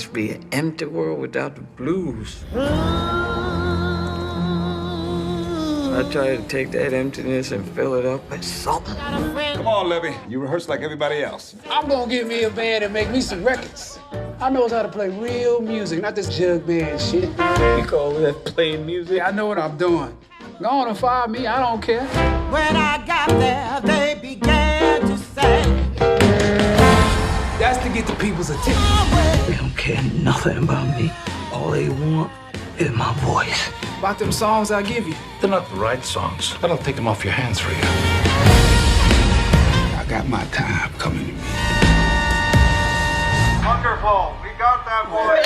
must be an empty world without the blues. I try to take that emptiness and fill it up with something. Come on, Levy. You rehearse like everybody else. I'm gonna get me a band and make me some records. I knows how to play real music, not this jug band shit. You call that playing music? I know what I'm doing. Go on and fire me, I don't care. When I got there, they began to say. That's to get the people's attention. They don't care nothing about me. All they want is my voice. About them songs I give you. They're not the right songs, but I'll take them off your hands for you. I got my time coming to me. Wonderful. We got that, boy.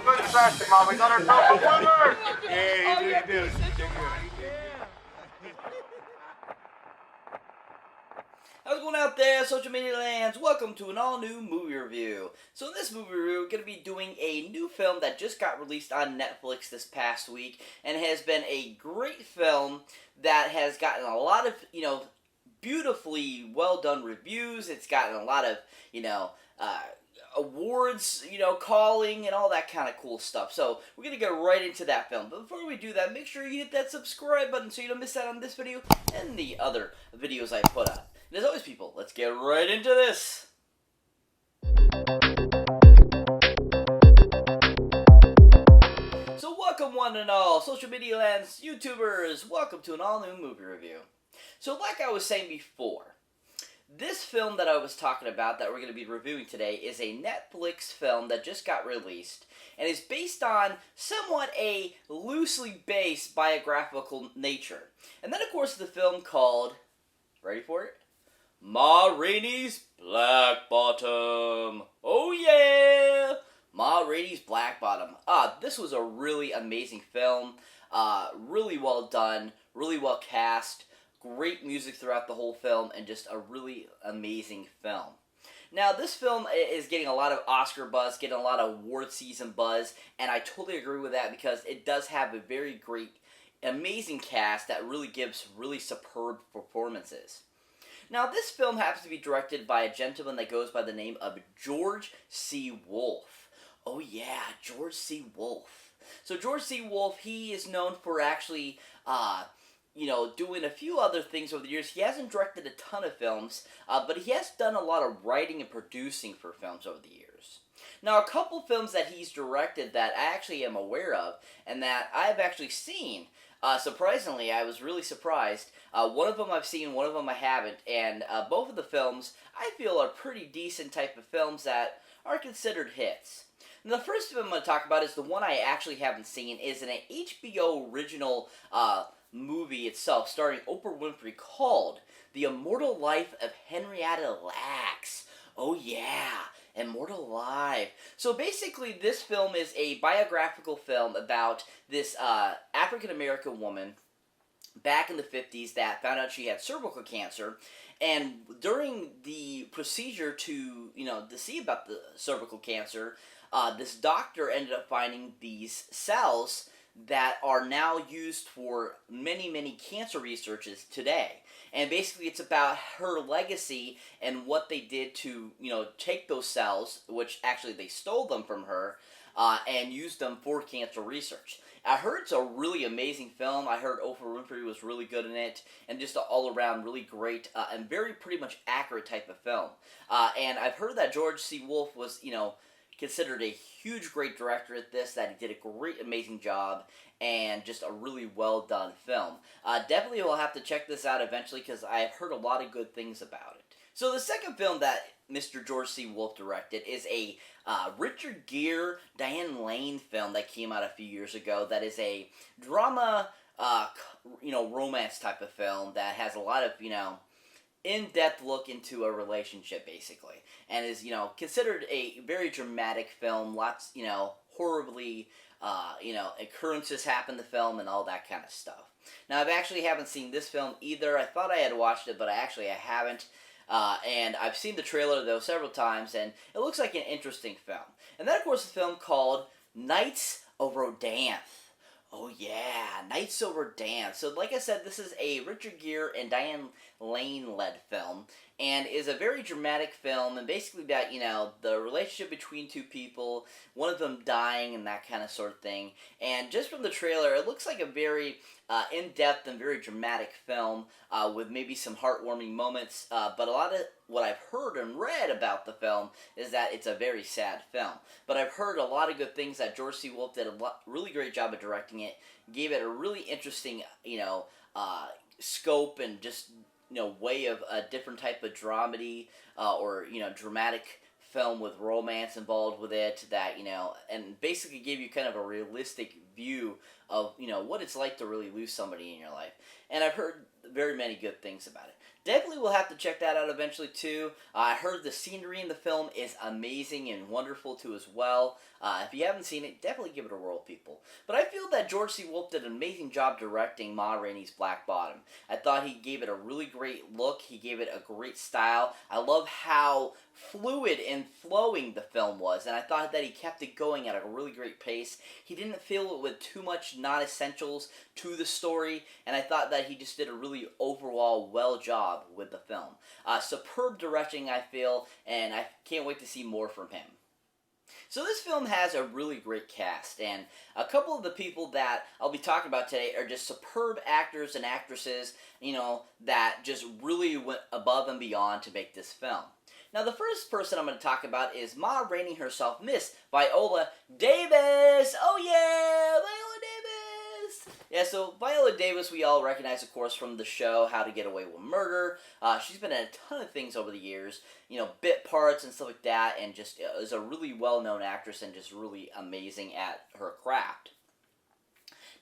Good session, Mom. We got ourselves a winner. Yeah, you did it. How's it going out there, social media lands? Welcome to an all-new movie review. So in this movie review, we're going to be doing a new film that just got released on Netflix this past week, and has been a great film that has gotten a lot of, beautifully well-done reviews. It's gotten a lot of, awards, calling and all that kind of cool stuff. So we're going to get right into that film. But before we do that, make sure you hit that subscribe button so you don't miss out on this video and the other videos I put up. And as always, people, let's get right into this. So welcome one and all, social media lands, YouTubers, welcome to an all-new movie review. So like I was saying before, this film that I was talking about that we're going to be reviewing today is a Netflix film that just got released and is based on somewhat a loosely based biographical nature. And then of course the film called, ready for it? Ma Rainey's Black Bottom. Oh yeah! Ma Rainey's Black Bottom. This was a really amazing film. Really well done. Really well cast. Great music throughout the whole film. And just a really amazing film. Now, this film is getting a lot of Oscar buzz, getting a lot of award season buzz. And I totally agree with that because it does have a very great, amazing cast that really gives really superb performances. Now, this film happens to be directed by a gentleman that goes by the name of George C. Wolfe. Oh yeah, George C. Wolfe. So George C. Wolfe, he is known for actually, doing a few other things over the years. He hasn't directed a ton of films, but he has done a lot of writing and producing for films over the years. Now, a couple films that he's directed that I actually am aware of, and that I've actually seen, surprisingly, I was really surprised. One of them I've seen, one of them I haven't, and both of the films I feel are pretty decent type of films that are considered hits. Now, the first film I'm going to talk about is the one I actually haven't seen, is an HBO original movie itself starring Oprah Winfrey called The Immortal Life of Henrietta Lacks. Oh yeah, Immortal Life. So basically this film is a biographical film about this African-American woman back in the 50s that found out she had cervical cancer, and during the procedure to see about the cervical cancer, this doctor ended up finding these cells that are now used for many cancer researches today. And basically it's about her legacy and what they did to, take those cells, which actually they stole them from her, and used them for cancer research. I heard it's a really amazing film. I heard Oprah Winfrey was really good in it, and just an all-around really great and very pretty much accurate type of film. And I've heard that George C. Wolfe was, considered a huge great director at this, that he did a great amazing job, and just a really well done film. Definitely will have to check this out eventually because I've heard a lot of good things about it. So the second film that Mr. George C. Wolfe directed is a Richard Gere, Diane Lane film that came out a few years ago that is a drama, romance type of film that has a lot of, in-depth look into a relationship, basically. And is, considered a very dramatic film. Lots, horribly, occurrences happen in the film and all that kind of stuff. Now, I actually haven't seen this film either. I thought I had watched it, but I haven't. And I've seen the trailer, though, several times, and it looks like an interesting film. And then, of course, the film called Knights of Rodanthe. Oh yeah, Night Silver Dance. So like I said, this is a Richard Gere and Diane Lane led film, and is a very dramatic film, and basically about, the relationship between two people, one of them dying and that kind of sort of thing. And just from the trailer, it looks like a very in-depth and very dramatic film, with maybe some heartwarming moments, but a lot of what I've heard and read about the film is that it's a very sad film. But I've heard a lot of good things, that George C. Wolfe did a really great job of directing it, gave it a really interesting, scope, and just, way of a different type of dramedy, or, dramatic film with romance involved with it, that, and basically gave you kind of a realistic view of, what it's like to really lose somebody in your life. And I've heard very many good things about it. Definitely will have to check that out eventually too. I heard the scenery in the film is amazing and wonderful too as well. If you haven't seen it, definitely give it a whirl, people. But I feel that George C. Wolfe did an amazing job directing Ma Rainey's Black Bottom. I thought he gave it a really great look. He gave it a great style. I love how fluid and flowing the film was, and I thought that he kept it going at a really great pace. He didn't fill it with too much non-essentials to the story, and I thought that he just did a really overall well job with the film. Superb directing, I feel, and I can't wait to see more from him. So this film has a really great cast, and a couple of the people that I'll be talking about today are just superb actors and actresses, that just really went above and beyond to make this film. Now, the first person I'm going to talk about is Ma Rainey herself, Miss Viola Davis! Oh yeah, Viola Davis! Yeah, so Viola Davis we all recognize, of course, from the show How to Get Away with Murder. She's been in a ton of things over the years, bit parts and stuff like that, and just is a really well-known actress and just really amazing at her craft.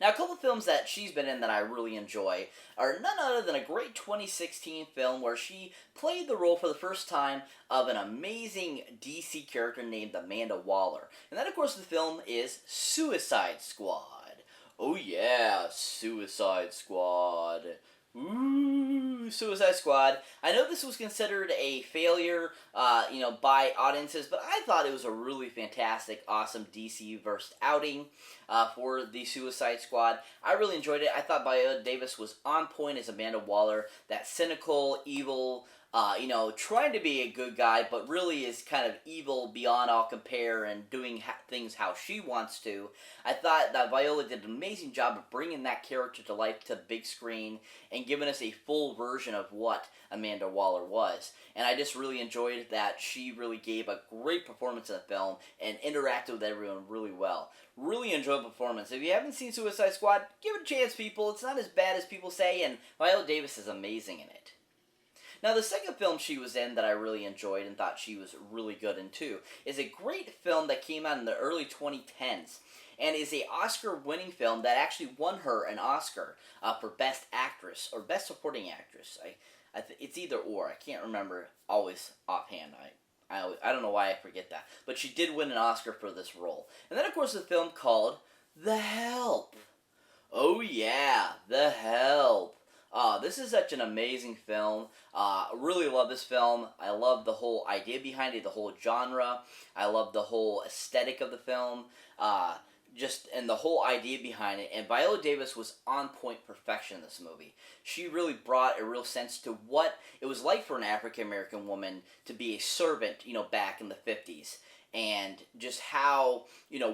Now, a couple of films that she's been in that I really enjoy are none other than a great 2016 film where she played the role for the first time of an amazing DC character named Amanda Waller. And that, of course, the film is Suicide Squad. Oh yeah, Suicide Squad. Ooh, Suicide Squad. I know this was considered a failure, by audiences, but I thought it was a really fantastic, awesome DC-verse outing for the Suicide Squad. I really enjoyed it. I thought Viola Davis was on point as Amanda Waller, that cynical, evil, trying to be a good guy, but really is kind of evil beyond all compare and doing things how she wants to. I thought that Viola did an amazing job of bringing that character to life to the big screen and giving us a full version of what Amanda Waller was. And I just really enjoyed that she really gave a great performance in the film and interacted with everyone really well. Really enjoyed the performance. If you haven't seen Suicide Squad, give it a chance, people. It's not as bad as people say, and Viola Davis is amazing in it. Now, the second film she was in that I really enjoyed and thought she was really good in too is a great film that came out in the early 2010s and is a Oscar-winning film that actually won her an Oscar for Best Actress or Best Supporting Actress. It's either or. I can't remember always offhand. I don't know why I forget that. But she did win an Oscar for this role. And then, of course, the film called The Help. Oh yeah, The Help. This is such an amazing film. Really love this film. I love the whole idea behind it, the whole genre. I love the whole aesthetic of the film. And the whole idea behind it. And Viola Davis was on point perfection in this movie. She really brought a real sense to what it was like for an African American woman to be a servant, back in the 50s. And just how,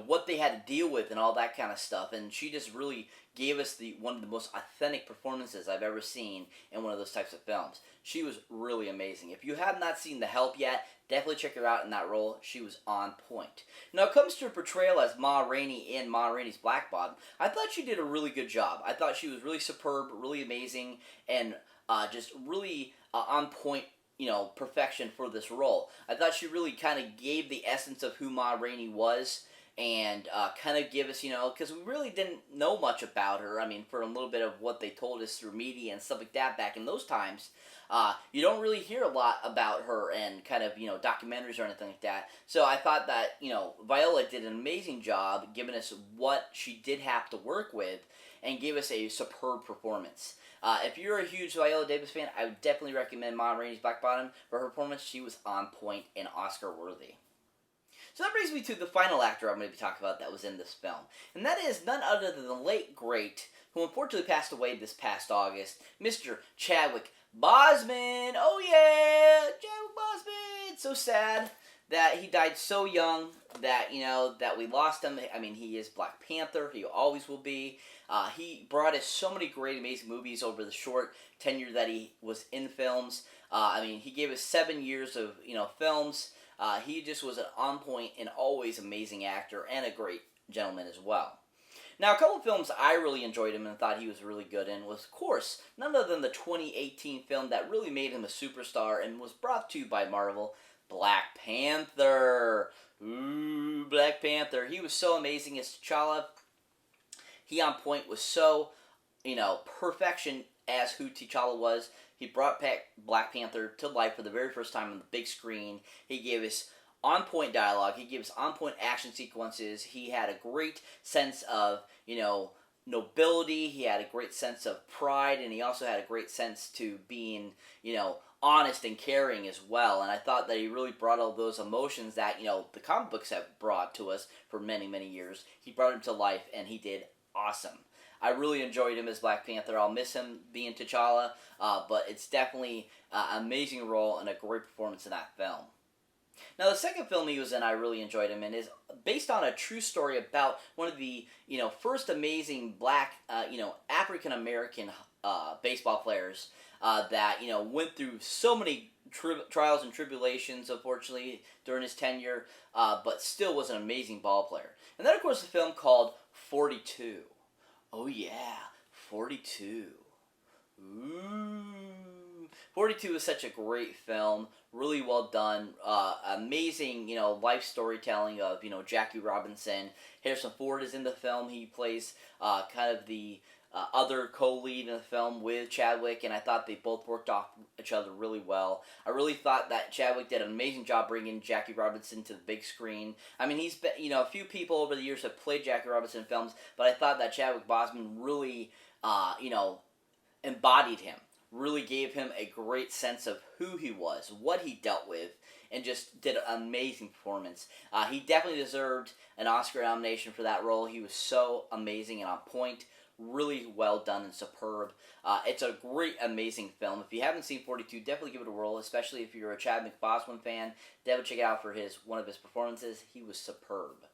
what they had to deal with and all that kind of stuff. And she just really gave us one of the most authentic performances I've ever seen in one of those types of films. She was really amazing. If you have not seen The Help yet, definitely check her out in that role. She was on point. Now, it comes to her portrayal as Ma Rainey in Ma Rainey's Black Bottom. I thought she did a really good job. I thought she was really superb, really amazing, and just really on point, perfection for this role. I thought she really kind of gave the essence of who Ma Rainey was, and kind of give us, because we really didn't know much about her. I mean, for a little bit of what they told us through media and stuff like that back in those times, you don't really hear a lot about her and kind of, documentaries or anything like that. So I thought that, Viola did an amazing job giving us what she did have to work with and gave us a superb performance. If you're a huge Viola Davis fan, I would definitely recommend Ma Rainey's Black Bottom. For her performance, she was on point and Oscar-worthy. So that brings me to the final actor I'm going to be talking about that was in this film. And that is none other than the late, great, who unfortunately passed away this past August, Mr. Chadwick Boseman. Oh yeah, Chadwick Boseman. So sad that he died so young, that, that we lost him. I mean, he is Black Panther. He always will be. He brought us so many great, amazing movies over the short tenure that he was in films. He gave us 7 years of, films. He just was an on-point and always amazing actor and a great gentleman as well. Now, a couple of films I really enjoyed him and thought he was really good in was, of course, none other than the 2018 film that really made him a superstar and was brought to you by Marvel, Black Panther. Ooh, Black Panther. He was so amazing as T'Challa. He on point was so, perfection as who T'Challa was. He brought back Black Panther to life for the very first time on the big screen. He gave us on-point dialogue. He gave us on-point action sequences. He had a great sense of, nobility. He had a great sense of pride, and he also had a great sense to being, honest and caring as well. And I thought that he really brought all those emotions that, the comic books have brought to us for many, many years. He brought them to life, and he did awesome. I really enjoyed him as Black Panther. I'll miss him being T'Challa, but it's definitely an amazing role and a great performance in that film. Now, the second film he was in, I really enjoyed him in, is based on a true story about one of the, first amazing Black, African-American baseball players that, went through so many trials and tribulations, unfortunately, during his tenure, but still was an amazing ball player. And then, of course, the film called 42. Oh, yeah, 42. Ooh. 42 is such a great film, really well done, amazing, life storytelling of, Jackie Robinson. Harrison Ford is in the film. He plays kind of the other co-lead in the film with Chadwick, and I thought they both worked off each other really well. I really thought that Chadwick did an amazing job bringing Jackie Robinson to the big screen. I mean, he's been, a few people over the years have played Jackie Robinson in films, but I thought that Chadwick Boseman really, embodied him. Really gave him a great sense of who he was, what he dealt with, and just did an amazing performance. He definitely deserved an Oscar nomination for that role. He was so amazing and on point. Really well done and superb. It's a great, amazing film. If you haven't seen 42, definitely give it a whirl, especially if you're a Chadwick Boseman fan. Definitely check it out for one of his performances. He was superb.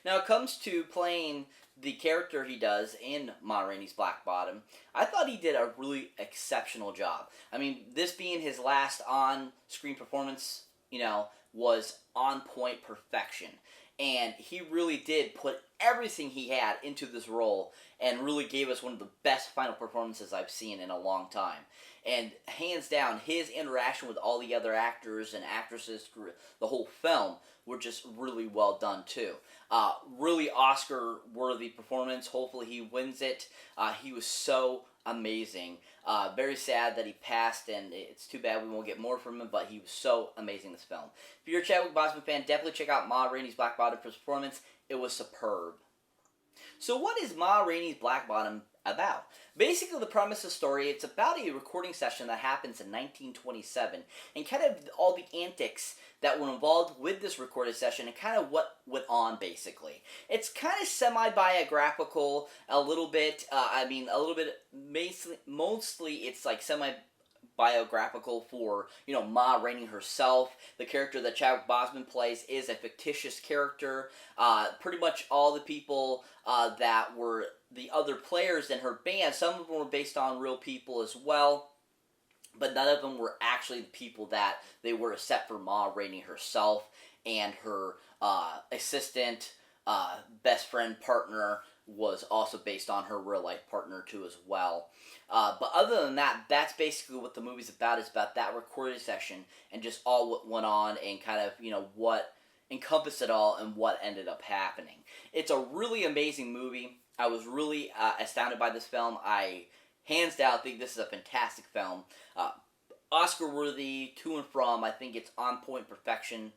Now, it comes to playing the character he does in Ma Rainey's Black Bottom. I thought he did a really exceptional job. I mean, this being his last on-screen performance, was on-point perfection. And he really did put everything he had into this role and really gave us one of the best final performances I've seen in a long time. And hands down, his interaction with all the other actors and actresses through the whole film were just really well done too. Really Oscar-worthy performance. Hopefully he wins it. He was so amazing. Very sad that he passed, and it's too bad we won't get more from him, but he was so amazing in this film. If you're a Chadwick Boseman fan, definitely check out Ma Rainey's Black Bottom for his performance. It was superb. So what is Ma Rainey's Black Bottom about? Basically, the premise of the story, it's about a recording session that happens in 1927, and kind of all the antics that were involved with this recorded session and kind of what went on, basically. It's kind of semi-biographical, a little bit, mostly it's like semi-biographical for, Ma Rainey herself. The character that Chadwick Boseman plays is a fictitious character. Pretty much all the people that were the other players in her band, some of them were based on real people as well, but none of them were actually the people that they were, except for Ma Rainey herself and her assistant, best friend, partner was also based on her real life partner too as well. But other than that, that's basically what the movie's about. It's about that recording session and just all what went on and kind of, what encompassed it all and what ended up happening. It's a really amazing movie. I was really astounded by this film. I, hands down, think this is a fantastic film. Oscar-worthy, to and from. I think it's on-point perfection.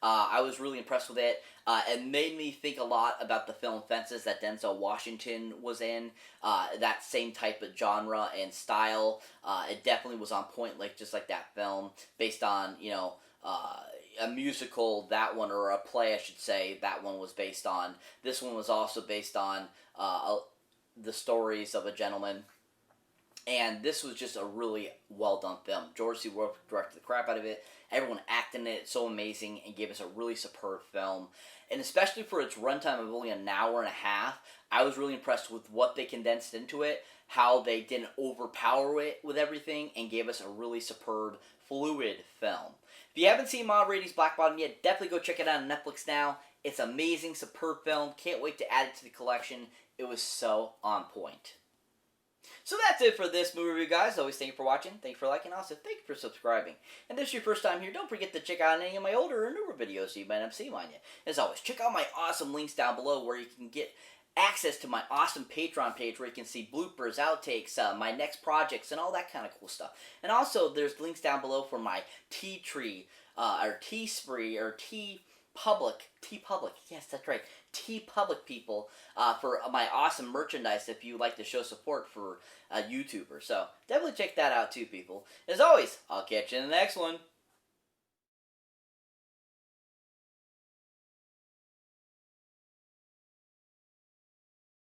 I was really impressed with it. It made me think a lot about the film Fences that Denzel Washington was in. That same type of genre and style. It definitely was on point, just like that film, based on, a musical, that one, or a play, I should say, that one was based on. This one was also based on the stories of a gentleman. And this was just a really well done film. George C. Wolfe directed the crap out of it. Everyone acted in it so amazing and gave us a really superb film. And especially for its runtime of only an hour and a half, I was really impressed with what they condensed into it, how they didn't overpower it with everything, and gave us a really superb, fluid film. If you haven't seen Ma Rainey's Black Bottom yet, definitely go check it out on Netflix now. It's amazing, superb film. Can't wait to add it to the collection. It was so on point. So that's it for this movie review, guys. Always thank you for watching, thank you for liking, also thank you for subscribing. And if this is your first time here, don't forget to check out any of my older or newer videos so you might not see mine yet. As always, check out my awesome links down below where you can get access to my awesome Patreon page where you can see bloopers, outtakes, my next projects, and all that kind of cool stuff. And also, there's links down below for my T-Tree, or T-Spree, or T-Public, yes, that's right, T-Public people, for my awesome merchandise if you like to show support for YouTubers. So, definitely check that out too, people. As always, I'll catch you in the next one.